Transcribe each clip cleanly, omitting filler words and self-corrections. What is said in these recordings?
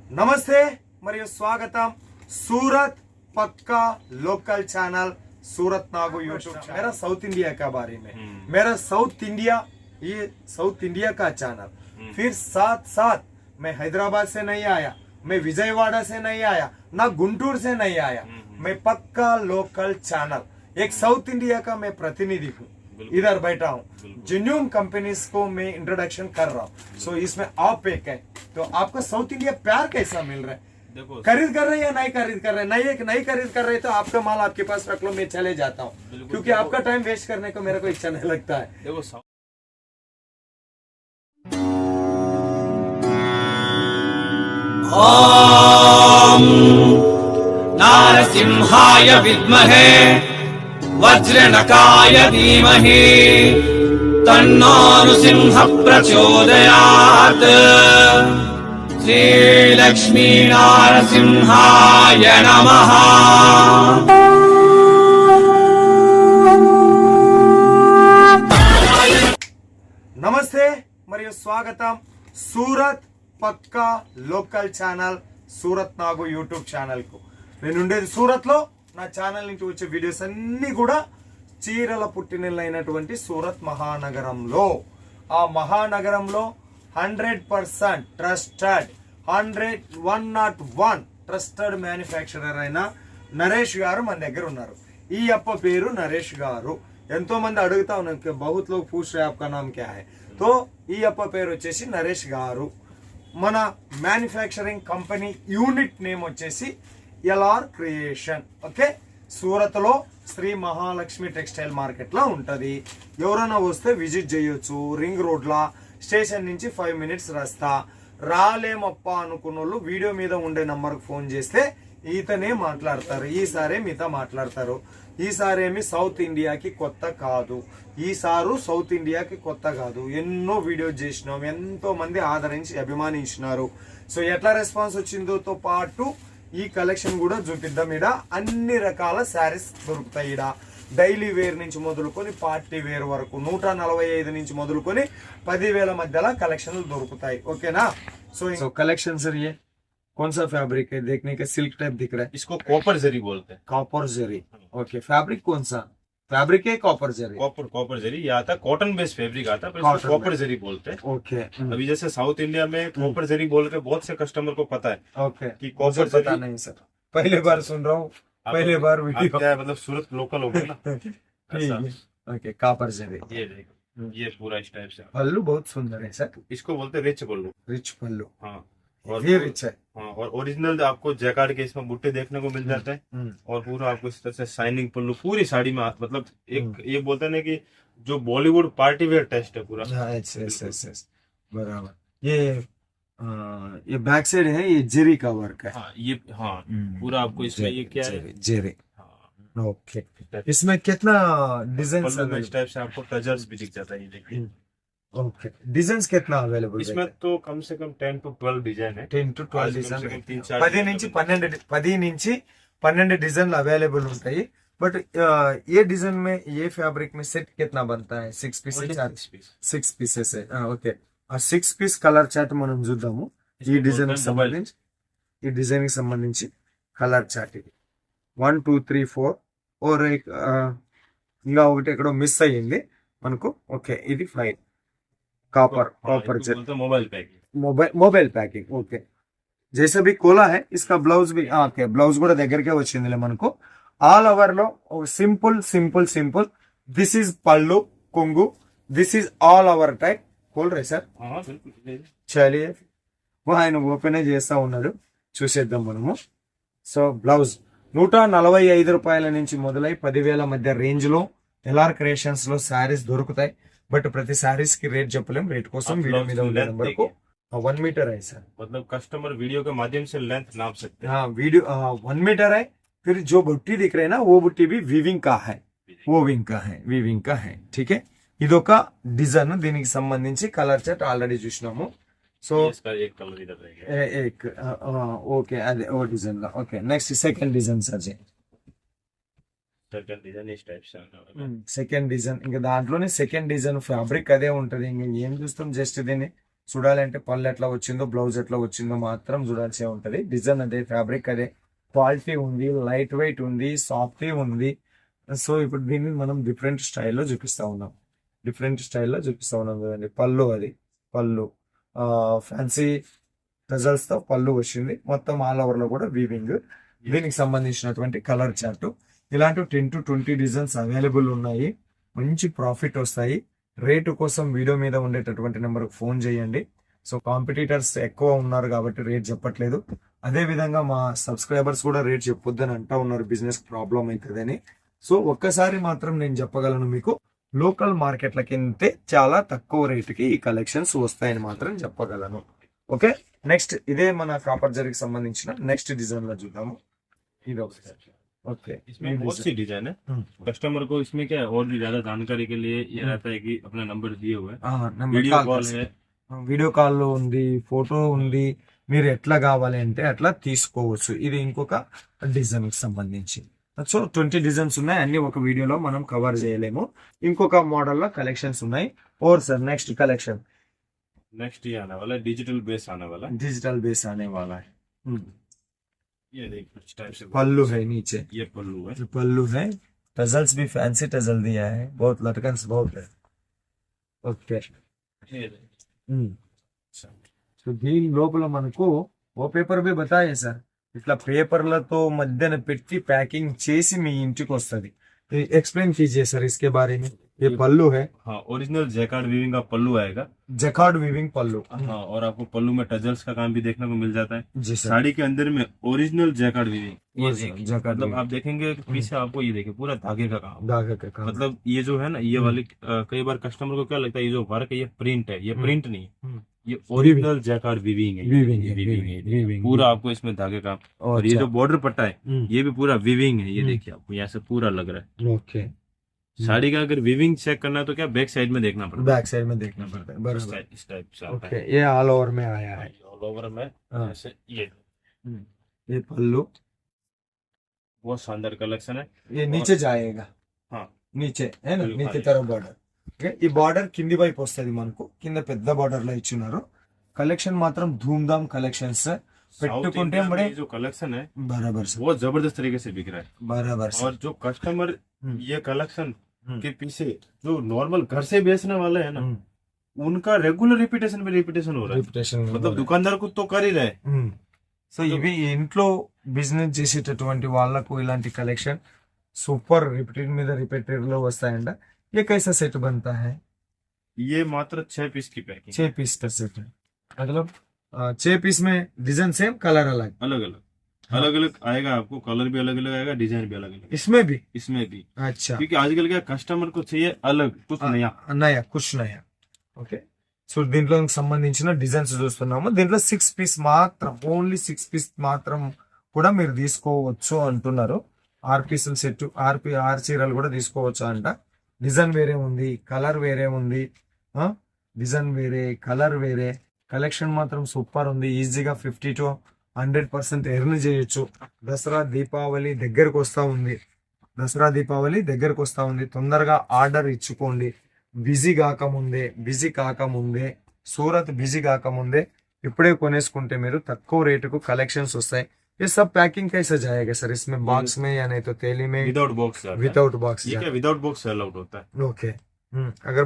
नमस्ते मरियो स्वागतम सूरत पक्का लोकल चैनल सूरत नागो यूट्यूब मेरा साउथ इंडिया का बारे में मेरा साउथ इंडिया ये साउथ इंडिया का चैनल फिर साथ साथ मैं हैदराबाद से नहीं आया, मैं विजयवाड़ा से नहीं आया, ना गुंटूर से नहीं आया, मैं पक्का लोकल चैनल एक साउथ इंडिया का मैं प्रतिनिधि हूँ। इधर बैठा हूँ, जेन्युइन कंपनीज को मैं इंट्रोडक्शन कर रहा हूँ। सो इसमें आप एक है तो आपका साउथ इंडिया प्यार कैसा मिल रहा है? देखो खरीद कर रहे हैं या नहीं खरीद कर रहे हैं? नहीं खरीद कर रहे तो आपका माल आपके पास रख लो, मैं चले जाता हूँ, क्योंकि आपका टाइम वेस्ट करने को मेरे को इच्छा नहीं लगता है। देखो ओम नारसिंहाय विद्महे वज्रनकाय धीमहि तन्नो नृसिंह प्रचोदयात्। श्री लक्ष्मी नारसिंहाय नमः। नमस्ते मरियो स्वागतम सूरत పక్కా లోకల్ ఛానల్ సూరత్ నాగు యూట్యూబ్ ఛానల్ కు. నేను ఉండేది సూరత్ లో. నా ఛానల్ నుంచి వచ్చే వీడియోస్ అన్ని కూడా చీరల పుట్టినైనటువంటి సూరత్ మహానగరంలో, ఆ మహానగరంలో 100% ట్రస్టెడ్ 101 ట్రస్టెడ్ మ్యానుఫ్యాక్చరర్ అయిన నరేష్ గారు మన దగ్గర ఉన్నారు. ఈ అప్ప పేరు నరేష్ గారు. ఎంతో మంది అడుగుతా ఉన్నారు, బహుత్ లోగ్ పూछ रहे आपका नाम क्या है, तो ఈ అప్ప పేరు వచ్చేసి నరేష్ గారు. మన మ్యానుఫ్యాక్చరింగ్ కంపెనీ యూనిట్ నేమ్ వచ్చేసి ఎల్ఆర్ క్రియేషన్. ఓకే, సూరత్ లో శ్రీ మహాలక్ష్మి టెక్స్టైల్ మార్కెట్ లో ఉంటది. ఎవరైనా వస్తే విజిట్ చేయొచ్చు. రింగ్ రోడ్ లా స్టేషన్ నుంచి 5 minutes రస్తా. రాలేమప్ప అనుకున్న వాళ్ళు వీడియో మీద ఉండే నంబర్ కు ఫోన్ చేస్తే ఈతనే మాట్లాడతారు, ఈసారి మీతో మాట్లాడతారు. ఈసారేమి సౌత్ ఇండియాకి కొత్త కాదు, ఈసారు సౌత్ ఇండియాకి కొత్త కాదు. ఎన్నో వీడియోస్ చేసినాం, ఎంతో మంది ఆదరించి అభిమానించినారు. సో ఎట్లా రెస్పాన్స్ వచ్చిందో పాటు ఈ కలెక్షన్ కూడా చూపిద్దాం. ఈడ అన్ని రకాల శారీస్ దొరుకుతాయి. ఈడ డైలీ వేర్ నుంచి మొదలుకొని పార్టీ వేర్ వరకు 145 నుంచి మొదలుకొని 10,000 మధ్యలో కలెక్షన్లు దొరుకుతాయి. ఓకేనా? సో కలెక్షన్ सर ये कौन सा फैब्रिक है? देखने का सिल्क टाइप दिख रहा है, इसको कॉपर जरी बोलते हैं। कॉपर जरी. ओके, फैब्रिक कौन सा फैब्रिक है? कॉपर जरी. कॉपर जरी ये आता है, कॉटन बेस्ड फैब्रिक आता है, पर इसको कॉपर जरी बोलते हैं। ओके. अभी जैसे साउथ इंडिया में कॉपर जरी बोल के बहुत से कस्टमर को पता है ओके कि कॉपर पता जरी। नहीं सर, पहले बार सुन रहा हूँ, पहले बार आप वीडियो. क्या है, मतलब सूरत लोकल हो गया ना। ऐसा। ओके, कॉपर जरी. ये देखो, ये पूरा इस टाइप से पल्लू बहुत सुंदर है सर, इसको बोलते हैं रिच पल्लू। रिच पल्लू. हाँ, ये रिच है. हाँ, और ओरिजिनल आपको जैकार्ड के इसमें बुट्टे देखने को मिल जाते हैं, और पूरा आपको इस तरह से शाइनिंग पल्लू पूरी साड़ी में, मतलब एक ये बोलते हैं ना कि जो बॉलीवुड पार्टी वेयर टेस्ट है पूरा। यस बराबर. ये बैक साइड है, ये जेरी का वर्क है. हाँ, ये हाँ पूरा आपको इसमें ये क्या है, जेरी. हाँ, ओके. इसमें कितना डिजाइन पल्लू में इस टाइप से आपको टजर्स भी दिख जाता है, ये देखिए। ओके, डिजाइन कितना अवेलेबल इसमें तो कम से कम 10 to 12 डिजाइन है। 10 to 12 आज कम से డిజైన్ कम 3-4 10 నుంచి 12 डिजाइन अवेलेबल ఉంటాయి. बट ये डिजाइन में ये फैब्रिक में सेट कितना बनता है? 6 पीसेस 6 पीसेस है. ओके, ఆ 6 పీస్ కలర్ చార్ట్ మనం చూద్దాము. ఈ డిజైన్ కి సంబంధించి కలర్ చార్ట్ ఇది 1 2 3 4 और ఇంకా ఒకటి ఎక్కడో మిస్ అయ్యింది మనకు. ఓకే, ఇది 5 कॉपर मोबाइल पैकिंग. ओके, जैसे भी खोला है इसका ब्लाउज भी ओके, ब्लाउज కూడా దగ్గరకే వచ్చిందిలే మనకు. ఆల్ ఓవర్ లో సింపుల్ దిస్ ఇస్ పళ్ళు కొంగు, this is all over type. खोल रहे सर? చలియే ఆయన ఓపెన్ చేస్తా ఉన్నాడు, చూసేద్దాం మనము. సో బ్లౌజ్ 145 రూపాయల నుంచి మొదలై 10,000 మధ్య రేంజ్ లో ఎల్ఆర్ క్రియేషన్స్ లో శారీస్ దొరుకుతాయి. బట్ ప్రతి శారీస్ కి రేట్ చెప్పలేం, రేట్ కోసం వీడియో మీద ఉండే నెంబర్ కు 1 मीटर है सर, मतलब कस्टमर वीडियो के माध्यम से लेंथ नाप सकते हैं. हाँ, वीडियो 1 मीटर है. फिर जो बुट्टी दिख रहे हैं ना, वो बुट्टी भी वीविंग का है. ठीक है, ఇదొక డిజైన్. దీనికి సంబంధించి కలర్ చార్ట్ ఆల్రెడీ చూసినాము. సో एक कलर इधर रहेगा, एक ఓకే, అదే ఓ డిజైన్ లో. Okay, next second design sir. Second design is type second design ఇంకా దాంట్లోనే సెకండ్ డిజైన్ ఫ్యాబ్రిక్ అదే ఉంటది. ఇంకా ఏం చూస్తాం, జస్ట్ దీన్ని చూడాలంటే పళ్ళు ఎట్లా వచ్చిందో బ్లౌజ్ ఎట్లా వచ్చిందో మాత్రం చూడాల్సి ఉంటది. డిజైన్ అదే, ఫ్యాబ్రిక్ అదే, క్వాలిటీ ఉంది, లైట్ వెయిట్ ఉంది, సాఫ్టీ ఉంది. సో ఇప్పుడు దీన్ని మనం డిఫరెంట్ స్టైల్లో చూపిస్తా ఉన్నాం. కదండి. పళ్ళు అది పళ్ళు ఫ్యాన్సీ టజల్స్ తో పళ్ళు వచ్చింది. మొత్తం ఆల్ ఓవర్ లో కూడా వీవింగ్. దీనికి సంబంధించినటువంటి కలర్ చార్ట్. ఇలాంటి 10 to 20 డిజైన్స్ అవైలబుల్ ఉన్నాయి. మంచి ప్రాఫిట్ వస్తాయి. రేటు కోసం వీడియో మీద ఉండేటటువంటి నెంబర్కి ఫోన్ చేయండి. సో కాంపిటీటర్స్ ఎక్కువ ఉన్నారు కాబట్టి రేట్ చెప్పట్లేదు. అదే విధంగా మా సబ్స్క్రైబర్స్ కూడా రేట్ చెప్పొద్దని అంటా ఉన్నారు, బిజినెస్ ప్రాబ్లం అవుతుందని. సో ఒక్కసారి మాత్రం నేను చెప్పగలను, మీకు లోకల్ మార్కెట్లకింతే చాలా తక్కువ రేటుకి ఈ కలెక్షన్స్ వస్తాయని మాత్రం చెప్పగలను. ఓకే, నెక్స్ట్ ఇదే మన కాపర్ జరీకి సంబంధించిన నెక్స్ట్ డిజైన్ లో చూద్దాము. ఇది ఒకసారి. ఓకే, इसमें बहुत सी डिजाइन है. कस्टमर को इसमें क्या है, और भी ज्यादा जानकारी के लिए ये रहता है कि अपना नंबर दिए हुए हैं, वीडियो कॉल है, వీడియో కాల్లో ఉంది, ఫోటో ఉంది, మీరు ఎట్లా కావాలి అంటే అట్లా తీసుకోవచ్చు. ఇది ఇంకొక డిజైన్ కి సంబంధించి. సో 20 డిజైన్స్ ఉన్నాయి, అన్ని ఒక వీడియోలో మనం కవర్ చేయలేము. ఇంకొక మోడల్ లో కలెక్షన్స్ ఉన్నాయి. और सर नेक्स्ट कलेक्शन, नेक्स्ट ये आने वाला है, डिजिटल बेस आने वाला है. डिजिटल बेस आने वाला है. ये देखिए इस टाइप से पल्लू है नीचे, ये पल्लू है. पल्लू है. टजल्स भी फैंसी टजल दिया है, बहुत लटकन बहुत है. ओके, ये देखिए. సో దీని లోపల మనకు ఓ పేపర్ బి బతాయే సార్, ఇట్లా పేపర్లతో మధ్యన పెట్టి ప్యాకింగ్ చేసి మీ ఇంటికి వస్తుంది. एक्सप्लेन कीजिए सर इसके बारे में. ये पल्लू है, हाँ, ओरिजिनल जैकार्ड वीविंग का पल्लू आएगा. जैकार्ड वीविंग पल्लू. हाँ, और आपको पल्लू में टजल्स का काम भी देखने को मिल जाता है. जी सर. साड़ी के अंदर में ओरिजिनल जैकार्ड वीविंग. ये देखिए, जैकार्ड मतलब आप देखेंगे कि पीछे आपको ये देखिए पूरा धागे का काम. धागे का काम. मतलब ये जो है ना, ये वाली कई बार कस्टमर को क्या लगता है, ये जो वर्क है ये प्रिंट है. ये प्रिंट नहीं है, ये ओरिजिनल जैकार्ड वीविंग है. वीविंग ये है, वीविंग है. वीविंग. पूरा आपको इसमें धागे का. और ये जो बॉर्डर पट्टा है ये भी पूरा वीविंग है. ये देखिए आपको यहाँ से पूरा लग रहा है. ओके, साड़ी का अगर वीविंग चेक करना है तो क्या बैक साइड में देखना पड़ता बैक साइड में देखना पड़ता है. है. बराबर. इस टाइप से आता ओके, है. ये ऑल ओवर में आया है. ऑल ओवर में हाँ. ऐसे ये ये पल्लू, बहुत शानदार कलेक्शन है. ये नीचे जाएगा. हाँ, నీచే ఏనా బిల్కుల్ నీచే ఖాళీ. తర బార్డర్. ఓకే, ఈ బార్డర్ కింది వైపు వస్తుంది మనకు. కింద పెద్ద బార్డర్ లో ఇచ్చినారు. కలెక్షన్ మాత్రం ధూమ్ ధామ్ కలెక్షన్స్. साउथ పెట్టుకుంటే इंडिया में బడే ये जो कलेक्शन है बराबर से, बहुत जबरदस्त तरीके से बिक रहा है. बराबर से. और जो कस्टमर हम्म. ये कलेक्शन हम्म. के पीछे जो नॉर्मल घर से बेचने वाले हैं ना, उनका रेगुलर रिपीटेशन पे रिपीटेशन हो रहा है. రిపిటేషన్ मतलब दुकानदार को तो कर ही रहे. సో ఇవి ఇంట్లో బిజినెస్ చేసేటటువంటి వాళ్ళకు ఇలాంటి కలెక్షన్ సూపర్ రిపీటెడ్ మీద రిపీటెడ్ లో వస్తాయంట. ये कैसा सेट बनता है? ये मात्र 6 पीस की पैकिंग. 6 पीस का सेट है, मतलब 6 पीस में डिजाइन सेम, कलर अलग. अलग अलग हाँ. अलग अलग आएगा, आपको कलर भी अलग अलग आएगा, डिजाइन भी अलग अलग. इसमें भी इसमें भी, अच्छा क्योंकि आजकल क्या कस्टमर को चाहिए अलग कुछ नया. నయా కుష్ నయా. ఓకే, సో దీంట్లో సంబంధించిన డిజైన్స్ చూస్తున్నాము. దీంట్లో 6 పీస్ మాత్రం, ఓన్లీ 6 పీస్ మాత్రం కూడా మీరు తీసుకోవచ్చు అంటున్నారు. 6 పీసుల సెట్, 6 చీరలు కూడా తీసుకోవచ్చు అంట. డిజైన్ వేరే ఉంది, కలర్ వేరే ఉంది. డిజైన్ వేరే, కలర్ వేరే. కలెక్షన్ మాత్రం సూపర్ ఉంది. ఈజీగా 50 to 100% ఎర్న్ చేయొచ్చు. దసరా దీపావళి దగ్గరకు వస్తా ఉంది. తొందరగా ఆర్డర్ ఇచ్చుకోండి. బిజీ కాకముందే సూరత్ బిజీ కాకముందే ఇప్పుడే కొనేసుకుంటే మీరు తక్కువ రేటుకు కలెక్షన్స్ వస్తాయి. ये सब पैकिंग कैसे जाएगा सर? इसमें बॉक्स में या नहीं तो थैली में? Without box. Without box. ये क्या विदाउट बॉक्स सेल आउट होता है. ओके, अगर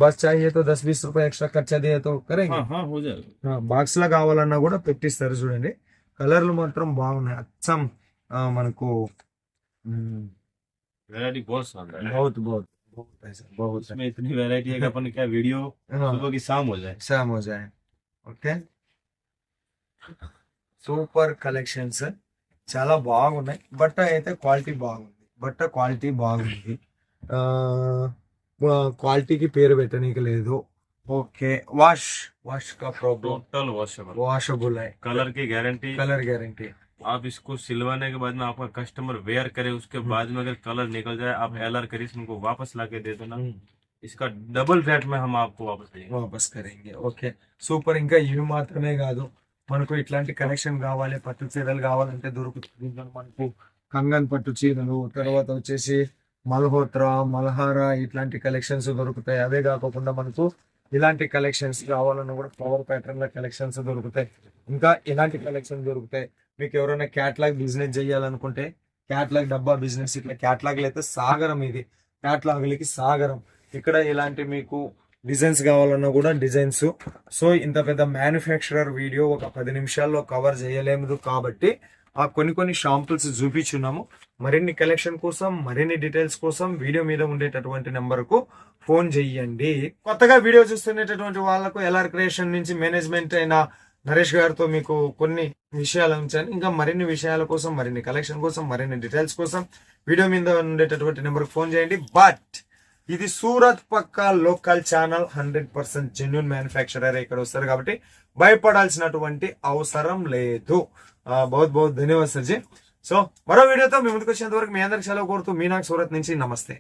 बस चाहिए तो 20-20 రూపాయలు ఎక్స్ట్రా ఖర్చా దియే तो करेंगे. हाँ, हो जाएगा. బాక్స్ లా కావాలన్నా కూడా పెట్టిస్తారు. చూడండి, కలర్లు మాత్రం బాగున్నాయి. అచ్చం మనకు वैरायटी बहुत शानदार है. बहुत बहुत है सर, बहुत है. इसमें इतनी वैरायटी है कि अपन क्या वीडियो सुबह की शाम हो जाए. शाम हो जाए. ఓకే, సూపర్ కలెక్షన్స్ చాలా బాగున్నాయి. బట్ట అయితే క్వాలిటీ బాగుంది. క్వాలిటీకి పేరు పెట్టనీకి లేదు. ఓకే, వాష్ का प्रॉब्लम, टोटल वॉशेबल. वॉशेबल है. कलर की गारंटी. Colour guarantee. आप इसको सिलवाने के बाद में आपका कस्टमर वेयर करे, उसके बाद में अगर कलर निकल जाए आप एलआर करिए, उनको वापस ला के दे देना. इसका डबल रेट में हम आपको वापस करेंगे. Okay, super. ఇంకా ఇవి మాత్రమే కాదు, మనకు ఇట్లాంటి కలెక్షన్ కావాలి, పట్టు చీరలు కావాలంటే దొరుకుతుంది. దీంట్లో మనకు కంగన్ పట్టు చీరలు, తర్వాత వచ్చేసి మల్హోత్రా, మల్హారా ఇట్లాంటి కలెక్షన్స్ దొరుకుతాయి. అవే కాకుండా మనకు ఇలాంటి కలెక్షన్స్ కావాలన్నా కూడా ఫ్లవర్ ప్యాటర్న్ లో కలెక్షన్స్ దొరుకుతాయి. ఇంకా ఇలాంటి కలెక్షన్ దొరుకుతాయి. మీకు ఎవరైనా క్యాట్లాగ్ బిజినెస్ చేయాలనుకుంటే క్యాట్లాగ్ డబ్బా బిజినెస్, ఇట్లా క్యాట్లాగ్లు అయితే సాగరం, ఇది క్యాట్లాగ్లకి సాగరం. ఇక్కడ ఇలాంటి మీకు డిజైన్స్ కావాలన్నా కూడా డిజైన్స్. సో ఇంత పెద్ద మ్యానుఫ్యాక్చరర్ వీడియో ఒక 10 నిమిషాల్లో కవర్ చేయలేము కాబట్టి ఆ కొన్ని షాంపుల్స్ చూపించున్నాము. మరిన్ని కలెక్షన్ కోసం, మరిన్ని డీటెయిల్స్ కోసం వీడియో మీద ఉండేటటువంటి నెంబర్ కు ఫోన్ చెయ్యండి. కొత్తగా వీడియో చూస్తున్నటువంటి వాళ్ళకు ఎల్ఆర్ క్రియేషన్ నుంచి మేనేజ్మెంట్ అయిన నరేష్ గారితో మీకు కొన్ని విషయాలు ఉంచాను. ఇంకా మరిన్ని విషయాల కోసం, మరిన్ని కలెక్షన్ కోసం, మరిన్ని డీటెయిల్స్ కోసం వీడియో మీద ఉండేటటువంటి నెంబర్ కు ఫోన్ చేయండి. బట్ ఇది సూరత్ పక్కా లోకల్ ఛానల్, 100% జెన్యున్ మ్యానుఫ్యాక్చరర్ ఇక్కడ వస్తారు కాబట్టి భయపడాల్సినటువంటి అవసరం లేదు. बहुत बहुत धन्यवाद सर जी. సో మరో వీడియోతో మీ ముందుకు వచ్చేంత వరకు మీ అందరికి సెలవు కోరుతూ మీనాక్ సూరత్ నుంచి నమస్తే.